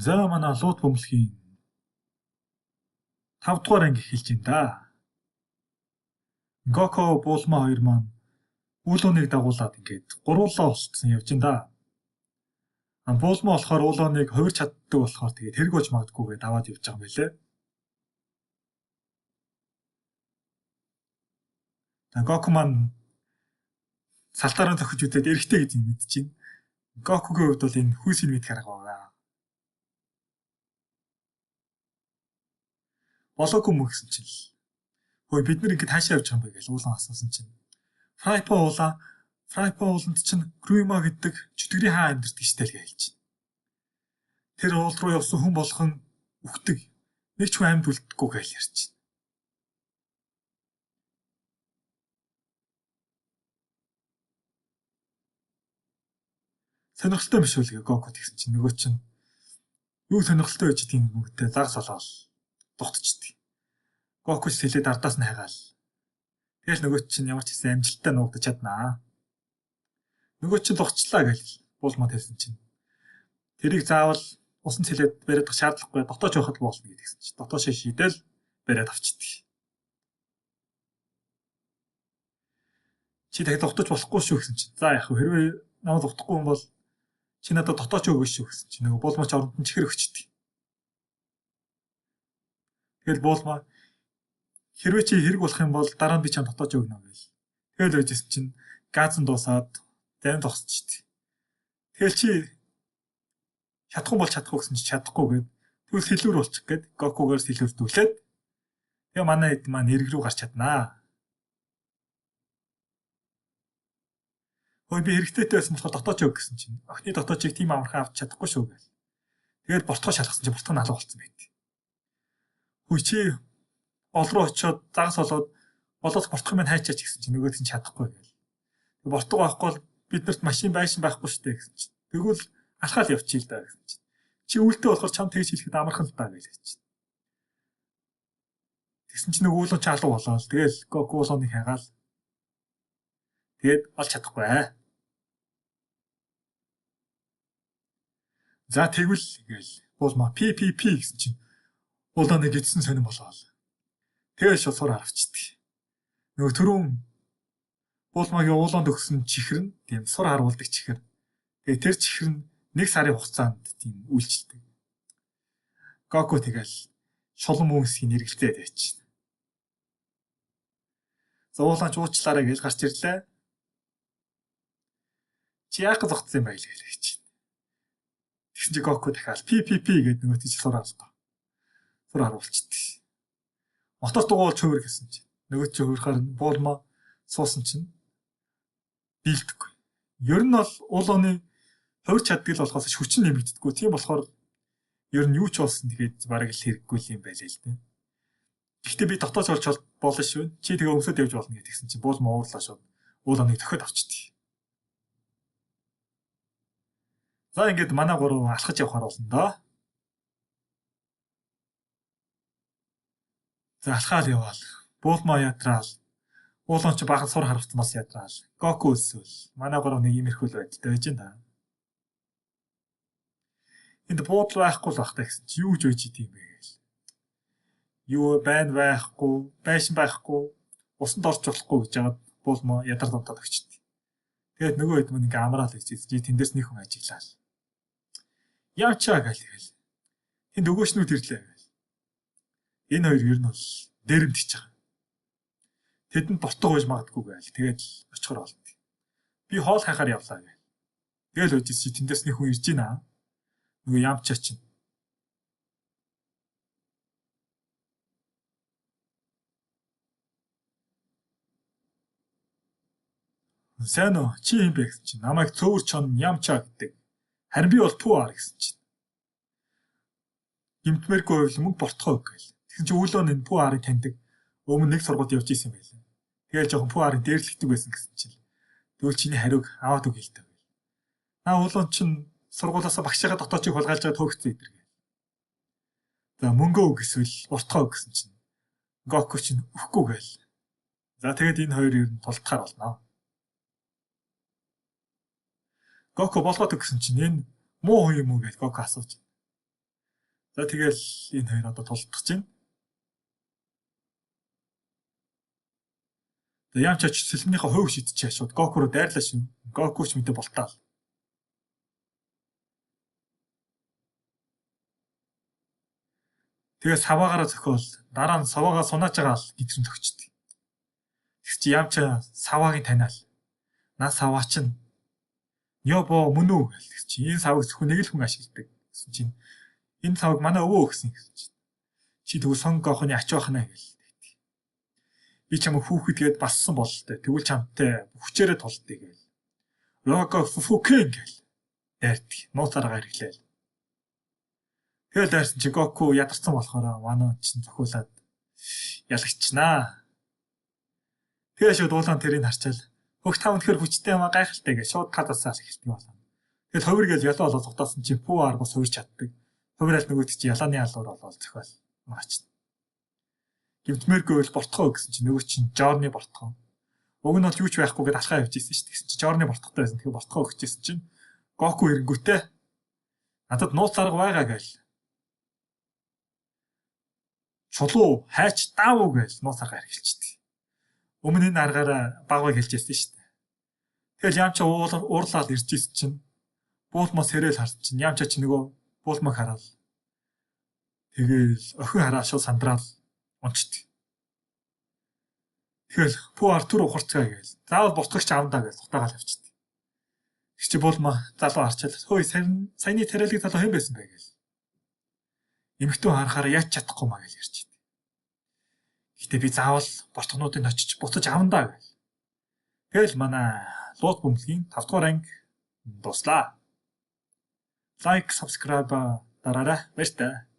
За манай лууд бөмбөлгийн 5 дугаар анги эхэлж байна да. Гоко Булма хоёр маань үүлөөнийг дагуулад ингээд гуруулаа болцсон явж байна да. Булма болохоор үүлөөнийг хувирч чаддаг болохоор тэгээд хэрэгөөж магадгүйгээд аваад явж байгаа юм байлээ. Гоку маань салтаараа тохиж үдээд эрэхтэй гэж мэдчихээн. Гокугийн хувьд бол энэ хүүсийн мэд харга байгаа. Болоогүй мө гэсэн чинь л. Хөөе бид нар ингээд хаашаа явж байгаа юм бэ гэж уулан асуусан чинь. Фрайпо ууланд чинь Крюма гэдэг чөтгөрийн хаан амьдардаг штэ л гэж хэлж байна. Тэр уул руу явсан хүн болгон үхдэг. Нэг ч хүн амьд үлдэхгүй гэж ярьж байна. Сонирхолтой биш үлгээ Гоку гэсэн чинь нөгөө чинь юу сонирхолтой байж тийм мөнгөтэй загас болоод дугтчихдэг. Гоку ч хэлээд ардаас нь хайгаал. Тэгэл нөгөө чинь ямар ч хэсэн амжилттай нуугдаж чаднаа. Нөгөө чинь дугчлаа гэж Булма хэлсэн чинь. Тэрийг заавал усан цэлээд бариад шаардлагагүй дотооч явахад болно гэдгийгсэн чинь. Дотоош шийдэл бариад авчдаг. Чи дахид дотооч болохгүй шүү гэсэн чинь. За яг хэрвээ намайг утахгүй юм бол чи надад дотооч өгөөш шүү гэсэн чинь. Нөгөө Булма ч оронд нь чихэр өгчдөг. Тэгэл Булма хэрвээ чи хэрэг болох юм бол дараа нь би чам дотооч өгнө гэж. Тэгэл байжсэн чинь газан дуусаад зарим зогсчихжээ. Тэгэл чи чадахгүй бол чадахгүй гэсэн чи чадахгүй гэд. Тэгвэл сэлүүр болчих гээд Гокугаар сэлүүрдүүлээд тэгээ манай хэд маань эрг рүү гарч чаднаа. Хөөе би хэрэгтэйтэй байсан болохоор дотооч өг гэсэн чинь. Охины дотоочийг тийм амархан авч чадахгүй шүү гэл. Тэгээд бортгоо шалгасан чинь бортгоо алга болцсон байт. Хөөе чи ол руу очиод загас болоод бортгоо минь хайчаач гэсэн чинь нөгөөд нь чадахгүй гэл. Бортгоо авахгүй бол биднэрт машин байшин байхгүй штэ гэсэн чинь. Тэгвэл алхаал явчих л да гэсэн чинь. Чи үлдээ болохоор чам тэгж хэлэхэд амархан л даа гэж хэлж чинь. Тэгсэн чинь нөгөө уулын ч алга болоод тэгэл Гоку уулыг хайгаал. Тэгээд олж чадахгүй аа. За тэгвэл гээл Булма PPP гэсэн чинь уулаа нэг эдсэн сонирн болоо. Тэгэл шууд сур харавчдаг. Нөгөө түрүүн Булмагийн ууланд өгсөн чихэр нь тийм сур харуулдаг чихэр. Тэгээ тэр чихэр нь 1 сарын хугацаанд тийм үйлчилдэг. Гоку тэгэл шулан мөнгөсгийн эргэлтээд байж. За уулаач уучлаарай гэж гарч ирлээ. Чи яах гэж зогтсон юм байл гэж. Тэгсэн чи Гоку дахиад PPP гэдэг нөгөө тийч сур харуулдаг. Сур харуулчихдаг. Мотор дугуйлж хувир гэсэн чи. Нөгөө чи хувирахаар Булма суусан чинь биелдэггүй. Ер нь бол уулууны хувирч чаддаг л болохоос хүчин нэмэгддэггүй. Тийм болохоор ер нь юу ч болсон тэгээд бараг л хэрэггүй юм байлаа л дээ. Гэхдээ би дотоос олж болно шүү. Чи тэгээ өмсөд явж болно гэдгийгсэн чи Булма уурлаа шууд уулууныг төхөд авчдаг. За ингээд манай гурав алхаж явахаар болно доо. За алхаал яваал. Булма ятраал. Уулын ч бахан сур харавцсан бас ядраал. Гоку өсвөл. Манай гурав нэг иймэрхүү байдалтай байж байна. Энд буудлын байхгүй л багтаа гэсэн чи юу ч үйж идэм бэ гээл. Юу байн байхгүй, байшин байхгүй, усанд орж болохгүй гэж яагаад Булма ядар донтоод өгчтэй. Тэгээд нөгөө хэд мөн ингээ амраал гэж чи тэндээс нэг хүн ажиглаа. Явчаа гээл. Тэнд өгөөшнүүд ирлээ гээл. Энэ хоёр ер нь бол дээрэмдэж байгаа. Тэдэнд бортоо байж магадгүй гээл. Тэгээд очихор болт. Би хоол хайхаар явлаа гээл. Тэгэл үжис чи тэндээс нэг хүн ирж байна. Нөгөө ямчаа чинь. Сайн уу? Чи юм бэ гэсэн чинь. Намайг цөөвөр чон ямчаа гэдэг. Харин би бол Пуар гэсэн чинь. Гимтмэргүй байвал мөнгө бортгоо гээл. Тэгсэн чи үүлөө энэ Пуарыг таньдаг. Өмнө нэг сургуульд явж исэн байлаа. Тэгэл жоохон Пуарыг дээрлэгдэг байсан гэсэн чинь. Тэгвэл чиний хариуг аваад үг хэлдэг. Наа уулын чинь сургуулиасаа багшаа дотоочийг хулгайлж байгаа төөгцөө идэр гээл. За мөнгөө үг эсвэл бортгоо гэсэн чинь. Гоку чинь өхгүй гээл. За тэгээд энэ хоёр ер нь тултахаар болно. Гоку болгоод өгсөн чинь энэ муу хүн юм уу гэж Гоку асууж. За тэгэл энэ хоёр одоо тулдах чинь. За Ямчаач сэлмнийхээ хувь шидчихээ шууд Гоку руу дайрлаа шүү. Гоку ч мэдээ болтаал. Тэгээ саваагаараа зөхөөл дараа нь саваагаа сунаж байгаа л гэдрэн төгчдөг. Тэг чи Ямчаа саваагийн таниал. Наа саваа чинь Нёбо мөн үү гэх чи энэ савыг зөвхөн нэг л хүн ашигладаг гэсэн чинь энэ савыг манай өвөө өгсөн гэсэн чинь чи тэгвэл сон гохны ач бахна гэл. Би чамд хүүхэд гээд бассан бололтой. Тэгвэл чамтай хүчээрээ тулдъя гэл. Рого фуфукен гэл. Дайрдаг. Нууцаараа хэрэглээл. Тэгэл дайрсан чи Гоку ядарсан болохоор манай чинь зохиулаад ялагчнаа. Тэгээ шууд уулан тэрийг харчаал. Хөх та өнөхөр хүчтэй юм гайхалтай гэж шууд хадасаа эхэлдэг байна. Тэгэл хувир гэл ялаа болоо цугтаасан чи пүү аргус хувирч чаддаг. Хувирал нөгөөд чи ялааны алуур болоод зохиол маачна. Гимтмэргүй бол бортгоо гэсэн чи нөгөө чин Жорны бортгоо. Уг нь бол юу ч байхгүй гэдээ алхаа явж ирсэн шүү дээ. Гэсэн чи Жорны бортготой байсан. Тэгээ бортгоо өгчээсэн чинь Гоку ирэнгүүтээ надад нууц арга байгаа гээл. Чулуу хайч даав гээл нууц арга хэрэгжилчихдээ. Өмнө энэ аргаараа багваг хэлжсэн шүү дээ. Тэгэл Ямчаа уурлаад ирж ирсэн чинь буулмаа сэрэл харсан чинь Ямчаа чи нөгөө буулмаа хараад тэгэл охин хараа шууд сандраал унчт. Тэгэл пүү Артур ухарцгаа гээл. Заавал бутгагч авандаа гэж утаагаал авчихдээ. Тэг чи буулмаа залуу харчаад хөөе саяны тариалыг залуу хэн байсан бэ гээл. Эмэгтэн харахаараа яаж чадахгүй маа гэж ярьж. Гэтэ би заавал бортгонуудыг очиж буцаж авандаа гэл. Тэгэл манай лууд бөмбөлгийн 5 дугаар анги дуслаа. Лайк, subscribe дараарай. Баярлалаа.